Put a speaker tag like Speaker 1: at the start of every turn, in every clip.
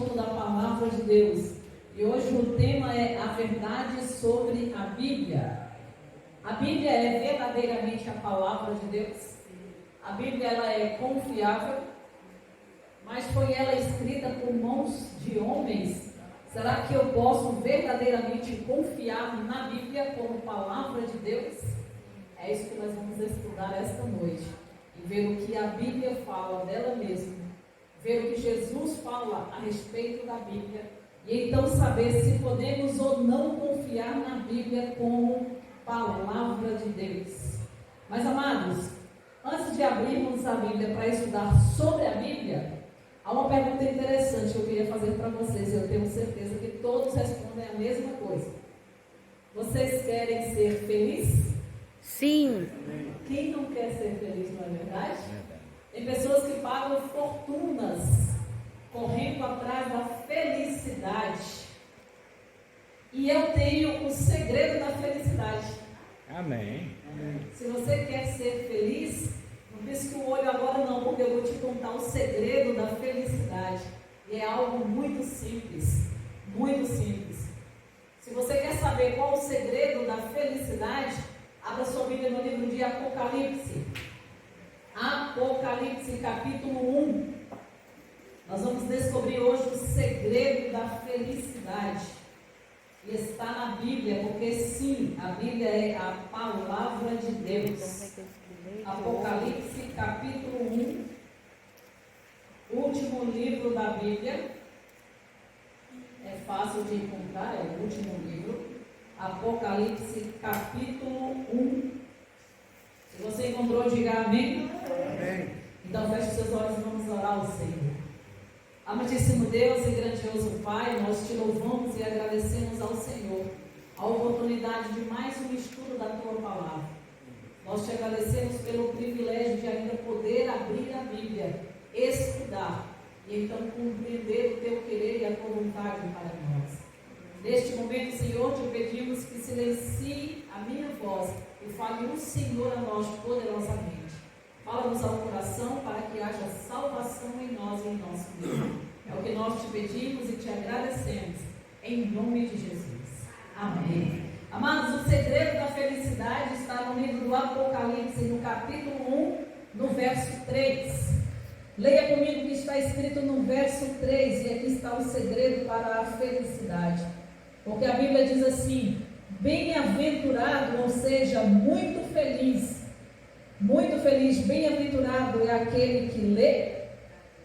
Speaker 1: estudo da Palavra de Deus. E hoje o tema é a verdade sobre a Bíblia. A Bíblia é verdadeiramente a Palavra de Deus? A Bíblia ela é confiável, mas foi ela escrita por mãos de homens? Será que eu posso verdadeiramente confiar na Bíblia como Palavra de Deus? É isso que nós vamos estudar esta noite. E ver o que a Bíblia fala dela mesma. Ver o que Jesus fala a respeito da Bíblia. E então saber se podemos ou não confiar na Bíblia como Palavra de Deus. Mas amados, antes de abrirmos a Bíblia para estudar sobre a Bíblia, há uma pergunta interessante que eu queria fazer para vocês. Eu tenho certeza que todos respondem a mesma coisa. Vocês querem ser felizes?
Speaker 2: Sim.
Speaker 1: Quem não quer ser feliz, não é verdade? Tem pessoas que pagam fortunas correndo atrás da felicidade. E eu tenho o segredo da felicidade.
Speaker 3: Amém.
Speaker 1: Se você quer ser feliz, não pisque o olho agora não, porque eu vou te contar o segredo da felicidade. E é algo muito simples, muito simples. Se você quer saber qual o segredo da felicidade, abra sua Bíblia no livro de Apocalipse. Apocalipse capítulo 1. Nós vamos descobrir hoje o segredo da felicidade. E está na Bíblia, porque sim, a Bíblia é a Palavra de Deus. Apocalipse capítulo 1, último livro da Bíblia. É fácil de encontrar, é o último livro. Apocalipse capítulo 1. Se você encontrou, diga amém.
Speaker 3: Amém.
Speaker 1: Então feche seus olhos e vamos orar ao Senhor. Amantíssimo Deus e grandioso Pai, nós te louvamos e agradecemos ao Senhor a oportunidade de mais um estudo da Tua Palavra. Nós te agradecemos pelo privilégio de ainda poder abrir a Bíblia, estudar e então compreender o Teu querer e a Tua vontade para nós. Neste momento, Senhor, te pedimos que silencie a minha voz e fale o Senhor a nós poderosamente. Fala-nos ao coração para que haja salvação em nós e em nosso meio. É o que nós te pedimos e te agradecemos, em nome de Jesus. Amém. Amados, o segredo da felicidade está no livro do Apocalipse, no capítulo 1, no verso 3. Leia comigo o que está escrito no verso 3, e aqui está o segredo para a felicidade. Porque a Bíblia diz assim: bem-aventurado, ou seja, muito feliz, bem-aventurado é aquele que lê,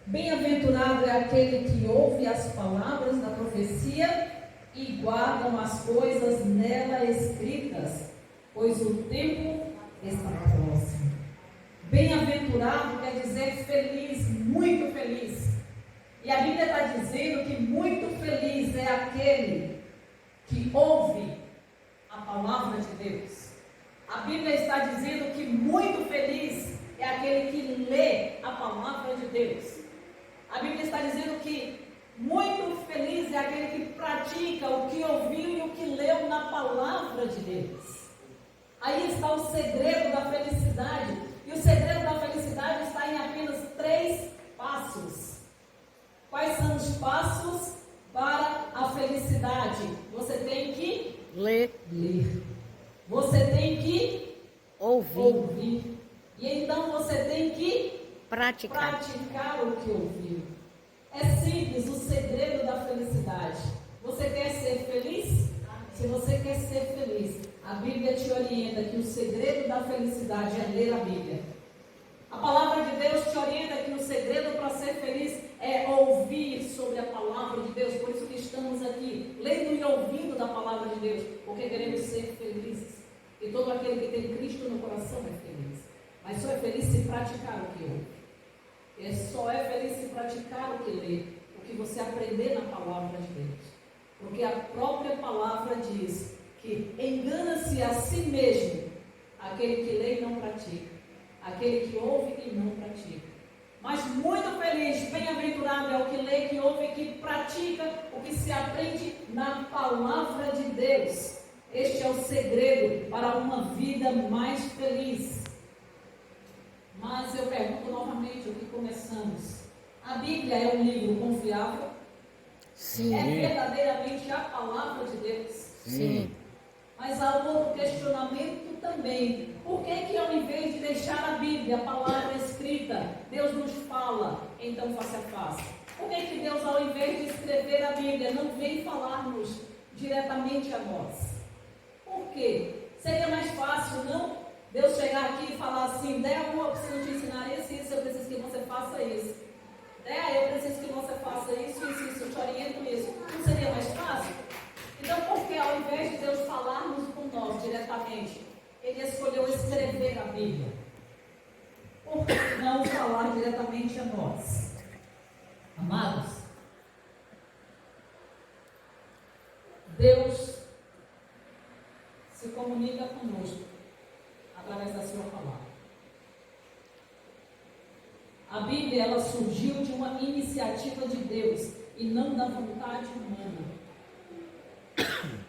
Speaker 1: bem-aventurado é aquele que ouve as palavras da profecia e guardam as coisas nela escritas, pois o tempo está próximo. Bem-aventurado quer dizer feliz, muito feliz. E a Bíblia está dizendo que muito feliz é aquele que ouve a palavra de Deus. A Bíblia está dizendo que muito feliz é aquele que lê a palavra de Deus. A Bíblia está dizendo que muito feliz é aquele que pratica o que ouviu e o que leu na palavra de Deus. Aí está o segredo da felicidade. E o segredo da felicidade está em apenas 3 passos. Quais são os passos para a felicidade? Você tem que
Speaker 2: Ler.
Speaker 1: Você tem que
Speaker 2: Ouvir.
Speaker 1: E então você tem que
Speaker 2: Praticar.
Speaker 1: praticar o que ouviu. É simples o segredo da felicidade. Você quer ser feliz? Se você quer ser feliz, a Bíblia te orienta que o segredo da felicidade é ler a Bíblia. A palavra de Deus te orienta que o segredo para ser feliz é ouvir sobre a palavra de Deus. Por isso que estamos aqui, lendo e ouvindo da palavra de Deus, porque queremos ser felizes. E todo aquele que tem Cristo no coração é feliz. Mas só é feliz se praticar o que ouve. Só é feliz se praticar o que lê, o que você aprender na palavra de Deus. Porque a própria palavra diz que engana-se a si mesmo aquele que lê e não pratica, aquele que ouve e não pratica. Mas muito feliz, bem-aventurado é o que lê, que ouve e que pratica o que se aprende na palavra de Deus. Este é o segredo para uma vida mais feliz. Mas eu pergunto novamente o que começamos. A Bíblia é um livro confiável?
Speaker 2: Sim.
Speaker 1: É verdadeiramente a palavra de Deus.
Speaker 2: Sim.
Speaker 1: Mas há um outro questionamento também. Por que ao invés de deixar a Bíblia, a palavra escrita, Deus nos fala, então face a face? Por que Deus, ao invés de escrever a Bíblia, não vem falar-nos diretamente a nós? Por quê? Seria mais fácil, não? Deus chegar aqui e falar assim: Débora, eu preciso te ensinar isso, eu preciso que você faça isso. Eu preciso que você faça isso, eu te oriento isso. Não seria mais fácil? Então, por que ao invés de Deus falarmos com nós diretamente, Ele escolheu escrever a Bíblia? Por que não falar diretamente a nós? Amados, Deus se comunica conosco através da sua palavra. A Bíblia, ela surgiu de uma iniciativa de Deus e não da vontade humana.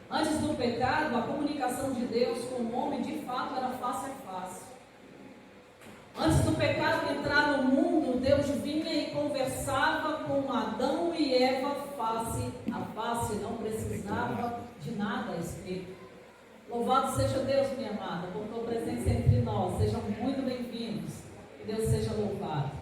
Speaker 1: Antes do pecado, a comunicação de Deus com o homem de fato era face a face. Antes do pecado entrar no mundo, Deus vinha e conversava com Adão e Eva face a face, não precisava de nada escrito. Louvado seja Deus, minha amada, por tua presença entre nós. Sejam muito bem-vindos. Que Deus seja louvado.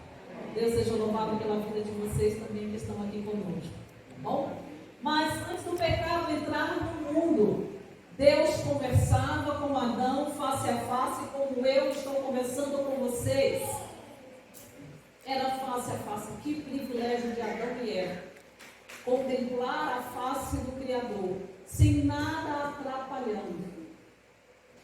Speaker 1: Deus seja louvado pela vida de vocês também que estão aqui conosco. Bom? Mas antes do pecado entrar no mundo, Deus conversava com Adão face a face, como eu estou conversando com vocês. Era face a face. Que privilégio de Adão e Eva. Contemplar a face do Criador, sem nada atrapalhando.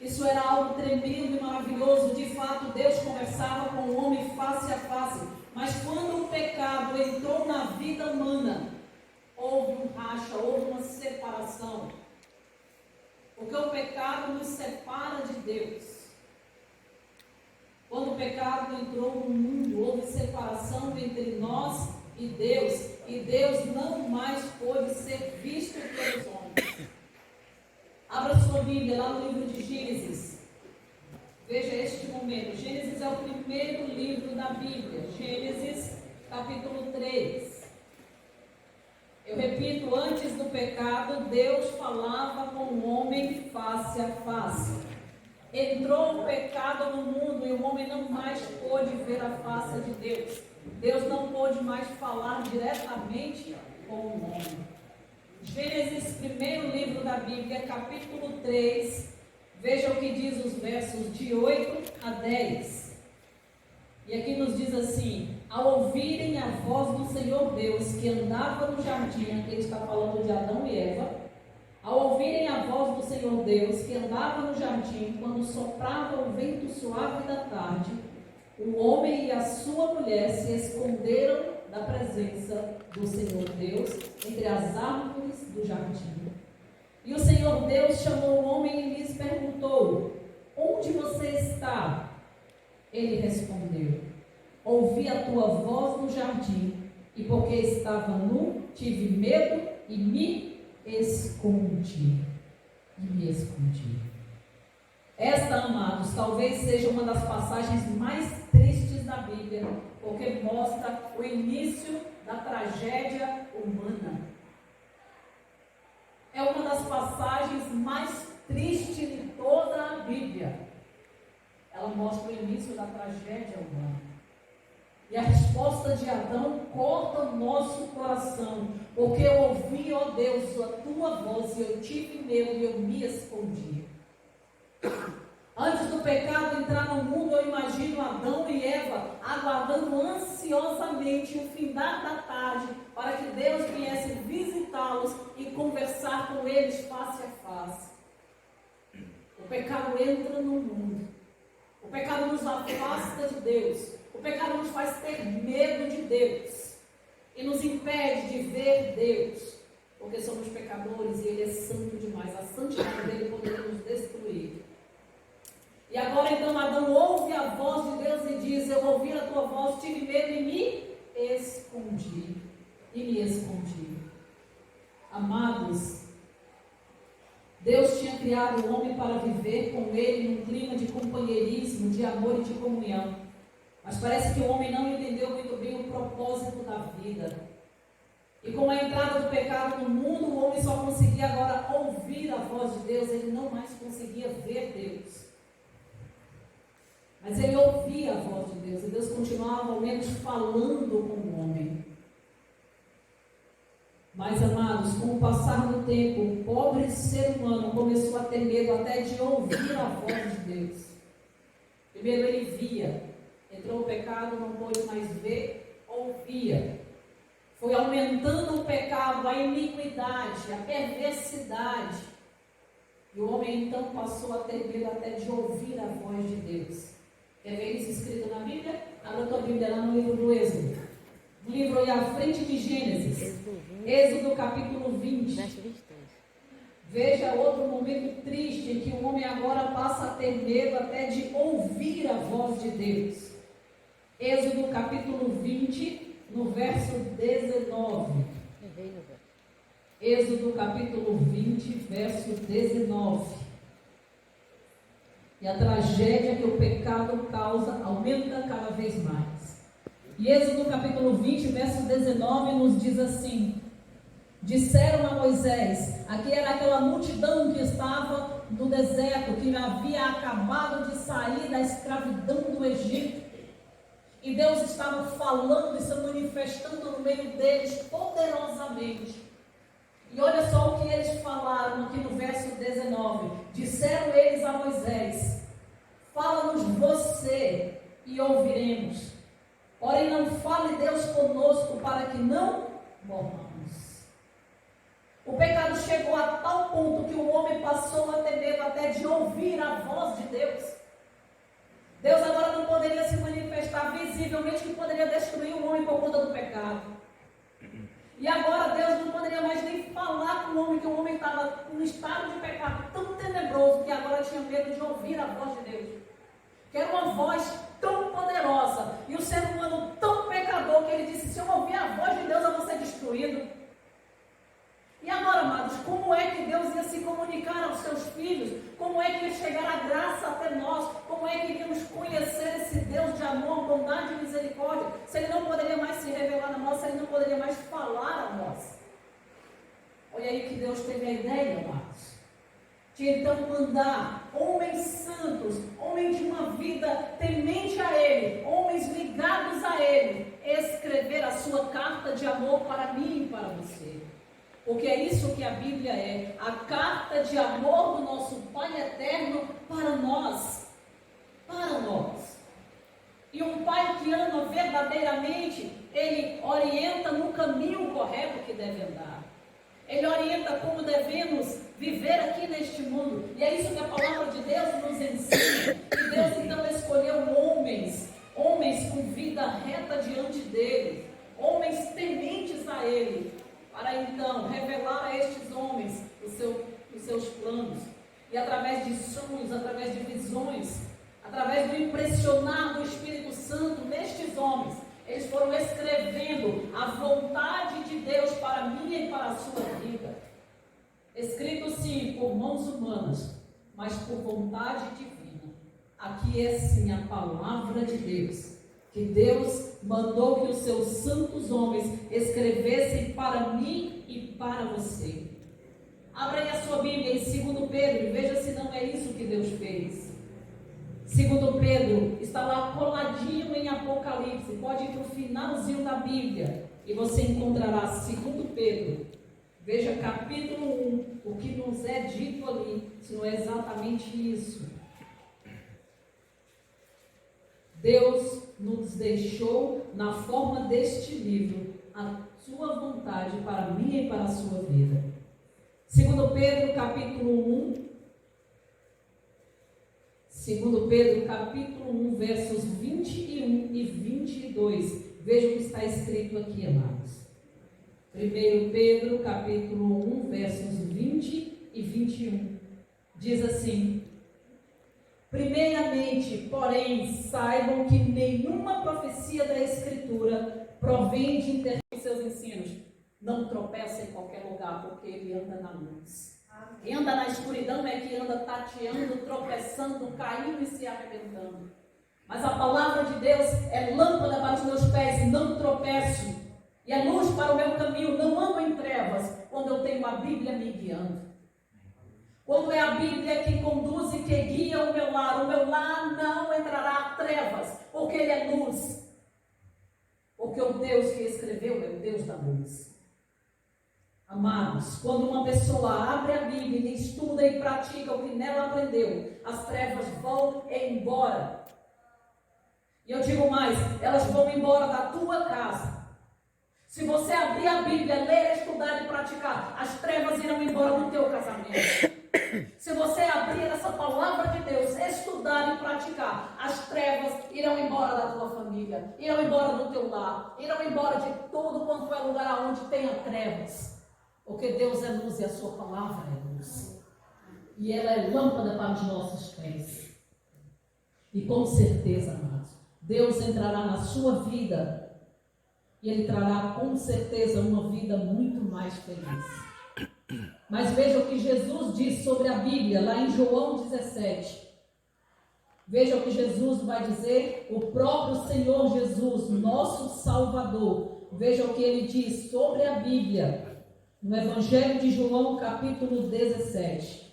Speaker 1: Isso era algo tremendo e maravilhoso. De fato, Deus conversava com o homem face a face. Mas quando o pecado entrou na vida humana, houve um racha, houve uma separação. Porque o pecado nos separa de Deus. Quando o pecado entrou no mundo, houve separação entre nós e Deus não mais pôde ser visto pelos homens. Abra sua Bíblia lá no livro de Gênesis. Veja este momento. Gênesis é o primeiro livro da Bíblia. Gênesis, capítulo 3. Eu repito, antes do pecado, Deus falava com o homem face a face. Entrou o pecado no mundo e o homem não mais pôde ver a face de Deus. Deus não pôde mais falar diretamente com o homem. Gênesis, primeiro livro da Bíblia, capítulo 3. Veja o que diz os versos de 8 a 10. E aqui nos diz assim: ao ouvirem a voz do Senhor Deus que andava no jardim, aqui ele está falando de Adão e Eva. Ao ouvirem a voz do Senhor Deus que andava no jardim, quando soprava o vento suave da tarde, o homem e a sua mulher se esconderam da presença do Senhor Deus entre as árvores do jardim. E o Senhor Deus chamou o homem e lhes perguntou: onde você está? Ele respondeu: ouvi a tua voz no jardim, e porque estava nu, tive medo e me escondi. Esta, amados, talvez seja uma das passagens mais tristes da Bíblia, porque mostra o início da tragédia humana. É uma das passagens mais tristes de toda a Bíblia. Ela mostra o início da tragédia humana. E a resposta de Adão corta o nosso coração, porque eu ouvi, ó Deus, a tua voz, e eu tive medo e eu me escondi. Antes do pecado entrar no mundo, eu imagino Adão e Eva aguardando ansiosamente o findar da tarde, para que Deus viesse visitá-los e conversar com eles face a face. O pecado entra no mundo. O pecado nos afasta de Deus. O pecado nos faz ter medo de Deus e nos impede de ver Deus, porque somos pecadores e Ele é santo demais. A santidade dele poderia nos destruir. E agora então Adão ouve a voz de Deus e diz: eu ouvi a tua voz, tive medo e me escondi. Amados, Deus tinha criado o homem para viver com ele num clima de companheirismo, de amor e de comunhão. Mas parece que o homem não entendeu muito bem o propósito da vida. E com a entrada do pecado no mundo, o homem só conseguia agora ouvir a voz de Deus, ele não mais conseguia ver Deus. Mas ele ouvia a voz de Deus, e Deus continuava ao menos falando com o homem. Mas, amados, com o passar do tempo, o pobre ser humano começou a ter medo até de ouvir a voz de Deus. Primeiro ele via, entrou o pecado, não pôde mais ver, ouvia. Foi aumentando o pecado, a iniquidade, a perversidade. E o homem então passou a ter medo até de ouvir a voz de Deus. Quer ver isso escrito na Bíblia? Abra a tua Bíblia lá no livro do Êxodo. No livro aí à frente de Gênesis. Êxodo capítulo 20. Veja outro momento triste em que o homem agora passa a ter medo até de ouvir a voz de Deus. Êxodo capítulo 20. No verso 19. Êxodo capítulo 20, verso 19. E a tragédia que o pecado causa aumenta cada vez mais. E Êxodo capítulo 20, verso 19 nos diz assim: disseram a Moisés, aqui era aquela multidão que estava no deserto, que havia acabado de sair da escravidão do Egito. E Deus estava falando e se manifestando no meio deles poderosamente. E olha só o que eles falaram aqui no verso 19. Disseram eles a Moisés: fala-nos você e ouviremos. Porém não fale Deus conosco para que não morramos. O pecado chegou a tal ponto que o homem passou a ter medo até de ouvir a voz de Deus. Deus agora não poderia se manifestar visivelmente, que poderia destruir o homem por conta do pecado. E agora Deus não poderia mais nem falar com o homem, que o homem estava num estado de pecado tão tenebroso, que agora tinha medo de ouvir a voz de Deus. Que era uma voz tão poderosa, e o ser humano tão pecador, que ele disse: se eu ouvir a voz de Deus, eu vou ser destruído. E agora, amados, como é que Deus ia se comunicar aos seus filhos? Como é que ia chegar a graça até nós? Como é que iríamos conhecer esse Deus de amor, bondade e misericórdia? Se Ele não poderia mais se revelar a nós, se Ele não poderia mais falar a nós. Olha aí que Deus teve a ideia, amados, de então mandar homens santos, homens de uma vida temente a Ele, homens ligados a Ele, escrever a sua carta de amor para mim e para você. Porque é isso que a Bíblia é, a carta de amor do nosso Pai eterno para nós. Para nós. E um Pai que ama verdadeiramente, Ele orienta no caminho correto que deve andar. Ele orienta como devemos viver aqui neste mundo. E é isso que a palavra de Deus nos ensina. E Deus então escolheu homens com vida reta diante dele, homens tementes a Ele, para então revelar a estes homens os seus planos. E através de sonhos, através de visões, através do impressionar do Espírito Santo nestes homens, eles foram escrevendo a vontade de Deus para a minha e para a sua vida. Escrito sim por mãos humanas, mas por vontade divina. Aqui é sim a palavra de Deus, que Deus mandou que os seus santos homens escrevessem para mim e para você. Abra aí a sua Bíblia em 2 Pedro e veja se não é isso que Deus fez. 2 Pedro está lá coladinho em Apocalipse. Pode ir para o finalzinho da Bíblia e você encontrará 2 Pedro. Veja capítulo 1, o que nos é dito ali, se não é exatamente isso. Deus nos deixou na forma deste livro a sua vontade para a minha e para a sua vida. 2 Pedro capítulo 1, 2 Pedro capítulo 1, versos 21 e 22. Veja o que está escrito aqui, amados. 1 Pedro capítulo 1, versos 20 e 21. Diz assim: primeiramente, porém, saibam que nenhuma profecia da Escritura provém de interromper seus ensinos. Não tropeça em qualquer lugar, porque ele anda na luz. Quem anda na escuridão é que anda tateando, tropeçando, caindo e se arrebentando. Mas a palavra de Deus é lâmpada para os meus pés, e não tropeço. E é luz para o meu caminho. Não ando em trevas quando eu tenho a Bíblia me guiando. Quando é a Bíblia que conduz e que guia o meu lar não entrará trevas, porque ele é luz. Porque o Deus que escreveu é o Deus da luz. Amados, quando uma pessoa abre a Bíblia e estuda e pratica o que nela aprendeu, as trevas vão embora. E eu digo mais, elas vão embora da tua casa. Se você abrir a Bíblia, ler, estudar e praticar, as trevas irão embora do teu casamento. Se você abrir essa palavra de Deus, estudar e praticar, as trevas irão embora da tua família, irão embora do teu lar, irão embora de todo quanto é lugar onde tenha trevas. Porque Deus é luz e a sua palavra é luz. E ela é lâmpada para os nossos pés. E com certeza, amados, Deus entrará na sua vida e Ele trará com certeza uma vida muito mais feliz. Mas veja o que Jesus diz sobre a Bíblia, lá em João 17. Veja o que Jesus vai dizer, o próprio Senhor Jesus, nosso Salvador. Veja o que Ele diz sobre a Bíblia, no Evangelho de João, capítulo 17.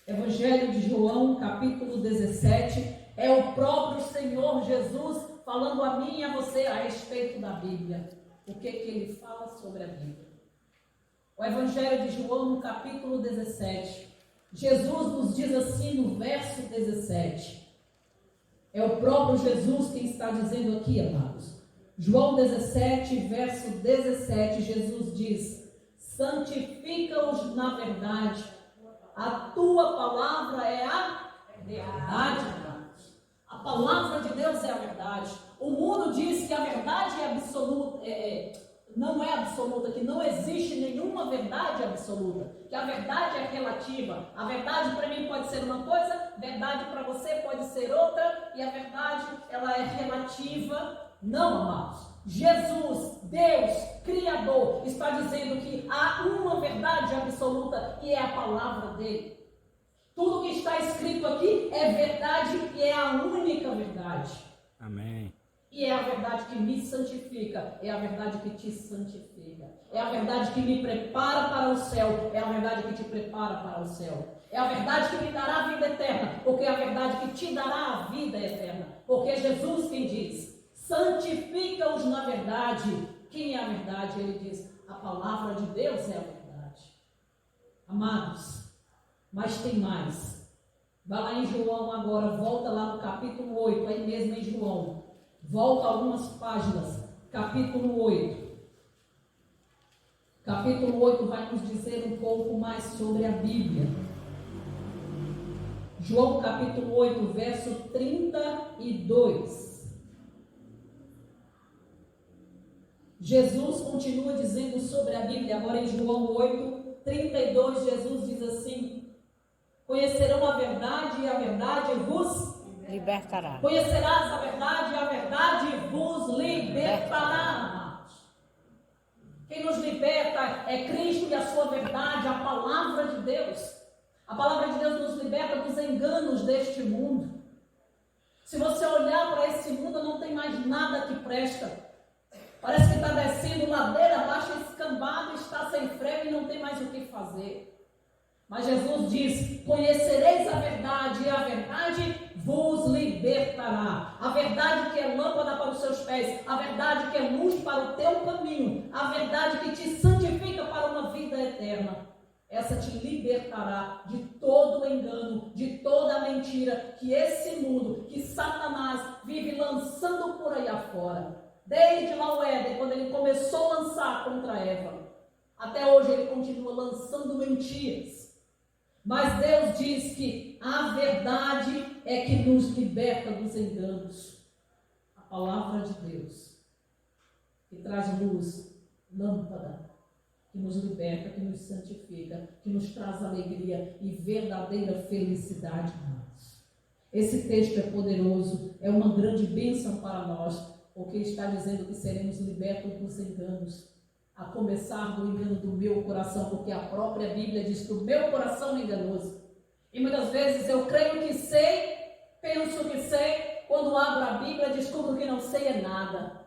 Speaker 1: Evangelho de João, capítulo 17, é o próprio Senhor Jesus falando a mim e a você a respeito da Bíblia. O que Ele fala sobre a Bíblia? O Evangelho de João, no capítulo 17, Jesus nos diz assim no verso 17. É o próprio Jesus quem está dizendo aqui, amados. João 17, verso 17, Jesus diz: santifica-os na verdade, a tua palavra é a verdade, amados. A palavra de Deus é a verdade. O mundo diz que a verdade é absoluta, não é absoluta, que não existe nenhuma verdade absoluta, que a verdade é relativa. A verdade para mim pode ser uma coisa, verdade para você pode ser outra, e a verdade ela é relativa. Não, amados. Jesus, Deus, Criador, está dizendo que há uma verdade absoluta e é a palavra dele. Tudo que está escrito aqui é verdade e é a única verdade.
Speaker 3: Amém.
Speaker 1: E é a verdade que me santifica, é a verdade que te santifica, é a verdade que me prepara para o céu, é a verdade que te prepara para o céu, é a verdade que me dará a vida eterna, porque é a verdade que te dará a vida eterna, porque é Jesus quem diz: santifica-os na verdade. Quem é a verdade? Ele diz: a palavra de Deus é a verdade. Amados, mas tem mais. Vai lá em João agora, volta lá no capítulo 8, aí mesmo em João. Volta algumas páginas, capítulo 8. Capítulo 8 vai nos dizer um pouco mais sobre a Bíblia. João capítulo 8, verso 32. Jesus continua dizendo sobre a Bíblia, agora em João 8, 32, Jesus diz assim: conhecerão a verdade e a verdade vos
Speaker 2: libertará.
Speaker 1: Conhecerás a verdade e a verdade vos libertará, amados. Quem nos liberta é Cristo e a sua verdade, a palavra de Deus. A palavra de Deus nos liberta dos enganos deste mundo. Se você olhar para esse mundo, não tem mais nada que presta. Parece que está descendo ladeira abaixo, escambado, está sem freio e não tem mais o que fazer. Mas Jesus diz: conhecereis a verdade e a verdade vos libertará. A verdade que é lâmpada para os seus pés, a verdade que é luz para o teu caminho, a verdade que te santifica para uma vida eterna. Essa te libertará de todo o engano, de toda a mentira que esse mundo, que Satanás vive lançando por aí afora. Desde lá o Éden, quando ele começou a lançar contra Eva, até hoje ele continua lançando mentiras. Mas Deus diz que a verdade é que nos liberta dos enganos. A palavra de Deus, que traz luz, lâmpada, que nos liberta, que nos santifica, que nos traz alegria e verdadeira felicidade, irmãos. Esse texto é poderoso, é uma grande bênção para nós, porque está dizendo que seremos libertos dos enganos. A começar do engano do meu coração, porque a própria Bíblia diz que o meu coração é enganoso. E muitas vezes eu creio que sei, penso que sei, quando abro a Bíblia descubro que não sei é nada.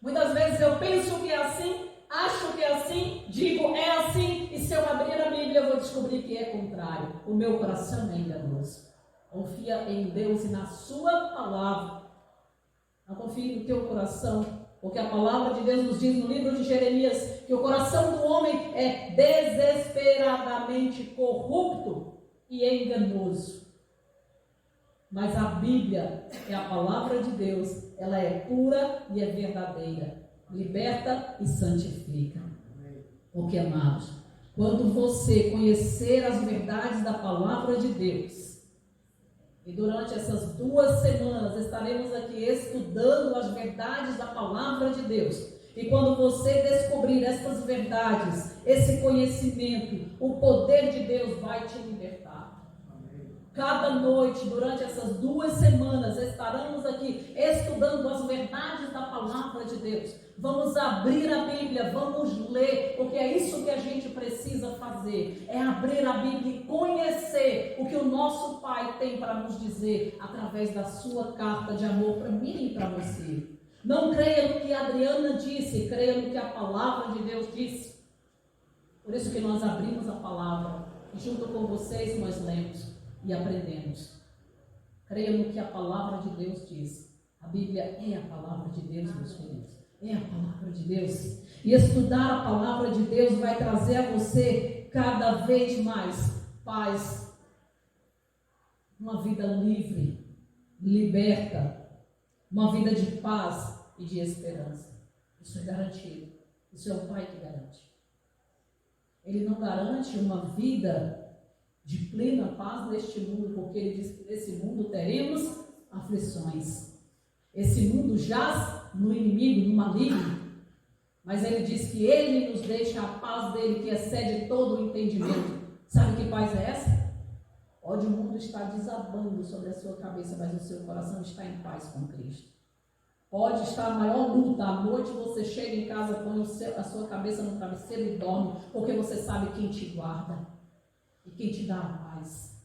Speaker 1: Muitas vezes eu penso que é assim, acho que é assim, digo é assim, e se eu abrir a Bíblia eu vou descobrir que é contrário. O meu coração é enganoso. Confia em Deus e na sua palavra. Não confie no teu coração, porque a palavra de Deus nos diz no livro de Jeremias que o coração do homem é desesperadamente corrupto e enganoso. Mas a Bíblia é a palavra de Deus, ela é pura e é verdadeira, liberta e santifica. Porque, amados, quando você conhecer as verdades da palavra de Deus, e durante essas 2 semanas estaremos aqui estudando as verdades da palavra de Deus, e quando você descobrir essas verdades, esse conhecimento, o poder de Deus vai te libertar. Cada noite, durante essas 2 semanas, estaremos aqui estudando as verdades da palavra de Deus. Vamos abrir a Bíblia, vamos ler, porque é isso que a gente precisa fazer. É abrir a Bíblia e conhecer o que o nosso Pai tem para nos dizer através da sua carta de amor para mim e para você. Não creia no que a Adriana disse, creia no que a palavra de Deus disse. Por isso que nós abrimos a palavra e junto com vocês nós lemos e aprendemos. Creia no que a palavra de Deus diz. A Bíblia é a palavra de Deus, meus queridos. É a palavra de Deus. E estudar a palavra de Deus vai trazer a você cada vez mais paz. Uma vida livre, liberta. Uma vida de paz e de esperança. Isso é garantido. Isso é o Pai que garante. Ele não garante uma vida de plena paz neste mundo, porque ele diz que nesse mundo teremos aflições. Esse mundo jaz no inimigo, no maligno, mas ele diz que ele nos deixa a paz dele, que excede todo o entendimento. Sabe que paz é essa? Onde o mundo está desabando sobre a sua cabeça, mas o seu coração está em paz com Cristo. Pode estar a maior luta, à noite você chega em casa, põe a sua cabeça no travesseiro e dorme, porque você sabe quem te guarda e quem te dá a paz.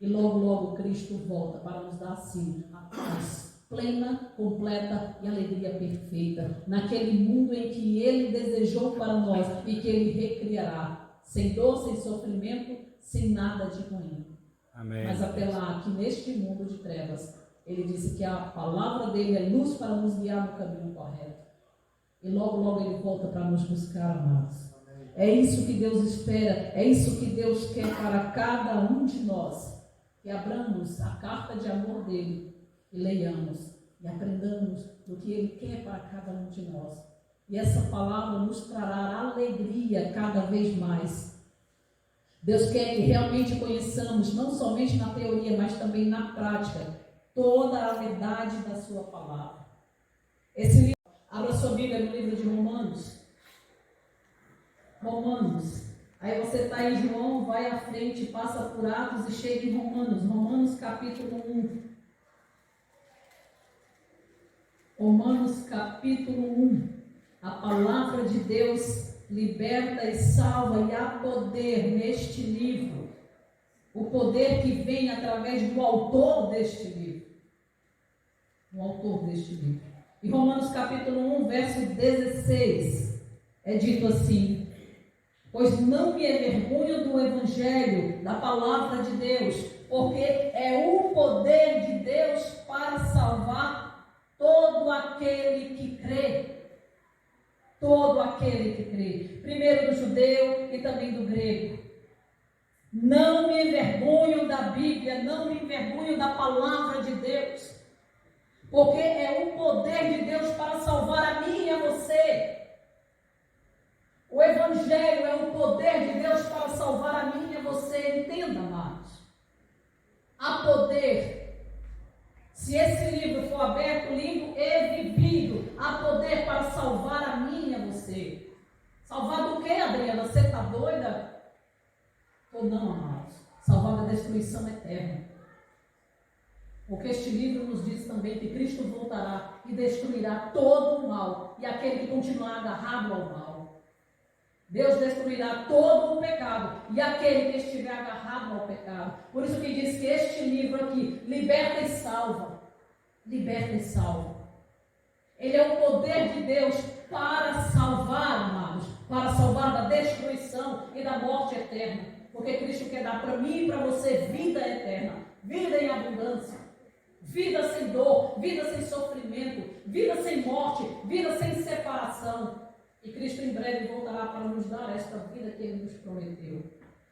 Speaker 1: E logo, logo Cristo volta para nos dar assim a paz plena, completa e alegria perfeita, naquele mundo em que Ele desejou para nós e que Ele recriará, sem dor, sem sofrimento, sem nada de ruim.
Speaker 3: Amém.
Speaker 1: Mas até lá, aqui neste mundo de trevas, Ele disse que a palavra dele é luz para nos guiar no caminho correto. E logo, logo Ele volta para nos buscar, amados. É isso que Deus espera, é isso que Deus quer para cada um de nós. Que abramos a carta de amor dele e leiamos e aprendamos do que ele quer para cada um de nós. E essa palavra nos trará alegria cada vez mais. Deus quer que realmente conheçamos, não somente na teoria, mas também na prática, toda a verdade da sua palavra. Esse livro, abra sua Bíblia no livro de Romanos. Aí você está em João, vai à frente, passa por Atos e chega em Romanos. Romanos capítulo 1. Romanos capítulo 1. A palavra de Deus liberta e salva, e há poder neste livro. O poder que vem através do autor deste livro. O autor deste livro. Em Romanos capítulo 1, verso 16, é dito assim: pois não me envergonho do evangelho, da palavra de Deus, porque é o poder de Deus para salvar todo aquele que crê. Todo aquele que crê. Primeiro do judeu e também do grego. Não me envergonho da Bíblia, não me envergonho da palavra de Deus, porque é o poder de Deus para salvar a mim e a você. O Evangelho é o poder de Deus para salvar a mim e a você. Entenda, amados. Há poder. Se esse livro for aberto, lido e vivido, há poder para salvar a mim e a você. Salvar do quê, Adriana? Você está doida? Ou não, amados? Salvar da destruição eterna. Porque este livro nos diz também que Cristo voltará e destruirá todo o mal e aquele que continuar agarrado ao mal. Deus destruirá todo o pecado e aquele que estiver agarrado ao pecado. Por isso que diz que este livro aqui liberta e salva. Liberta e salva. Ele é o poder de Deus para salvar, amados, para salvar da destruição e da morte eterna. Porque Cristo quer dar para mim e para você vida eterna, vida em abundância, vida sem dor, vida sem sofrimento, vida sem morte, vida sem separação. E Cristo em breve voltará para nos dar esta vida que Ele nos prometeu.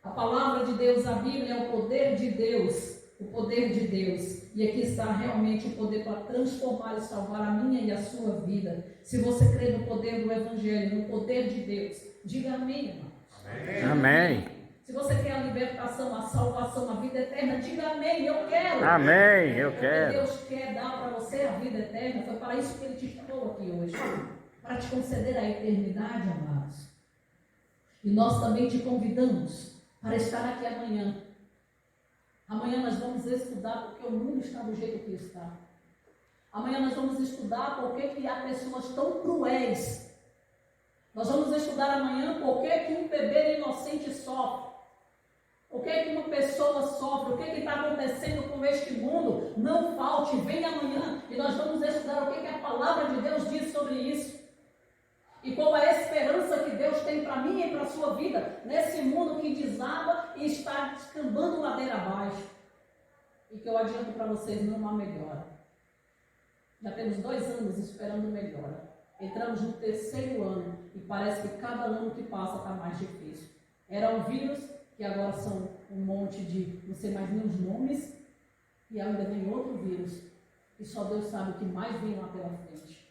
Speaker 1: A palavra de Deus, a Bíblia, é o poder de Deus. O poder de Deus. E aqui está realmente o poder para transformar e salvar a minha e a sua vida. Se você crê no poder do Evangelho, no poder de Deus, diga amém, irmãos.
Speaker 3: Amém.
Speaker 1: Se você quer a libertação, a salvação, a vida eterna, diga amém, eu quero.
Speaker 3: Amém, eu
Speaker 1: Porque
Speaker 3: quero.
Speaker 1: Deus quer dar para você a vida eterna. Foi para isso que Ele te chamou aqui hoje. Para te conceder a eternidade, amados. E nós também te convidamos para estar aqui amanhã. Amanhã nós vamos estudar porque o mundo está do jeito que está. Amanhã nós vamos estudar porque que há pessoas tão cruéis. Nós vamos estudar amanhã porque que um bebê inocente sofre. O que é que uma pessoa sofre? O que está acontecendo com este mundo? Não falte, vem amanhã e nós vamos estudar o que a palavra de Deus diz sobre isso. E qual a esperança que Deus tem para mim e para a sua vida, nesse mundo que desaba e está descambando ladeira abaixo. E que eu adianto para vocês, não há melhora. Já temos 2 anos esperando melhora. Entramos no 3º ano e parece que cada ano que passa está mais difícil. Era um vírus, que agora são um monte de, não sei mais nem os nomes, e ainda vem outro vírus, e só Deus sabe o que mais vem lá pela frente.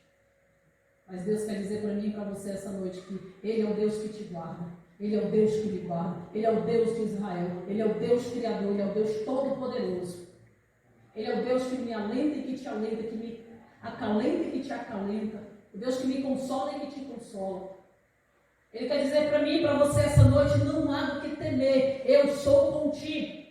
Speaker 1: Mas Deus quer dizer para mim e para você essa noite que Ele é o Deus que te guarda, Ele é o Deus que lhe guarda, Ele é o Deus de Israel, Ele é o Deus Criador, Ele é o Deus Todo-Poderoso. Ele é o Deus que me alenta e que te alenta, que me acalenta e que te acalenta, o Deus que me consola e que te consola. Ele quer dizer para mim e para você essa noite, não há do que temer, eu sou contigo.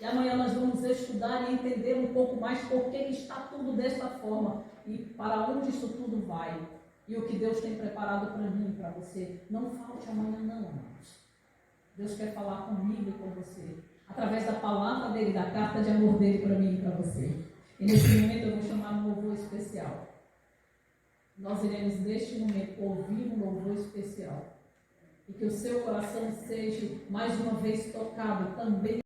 Speaker 1: E amanhã nós vamos estudar e entender um pouco mais por que está tudo desta forma e para onde isso tudo vai. E o que Deus tem preparado para mim e para você. Não falte amanhã não, amados. Deus quer falar comigo e com você. Através da palavra dele, da carta de amor dele para mim e para você. E nesse momento eu vou chamar um louvor especial. Nós iremos neste momento ouvir um louvor especial. E que o seu coração seja mais uma vez tocado também.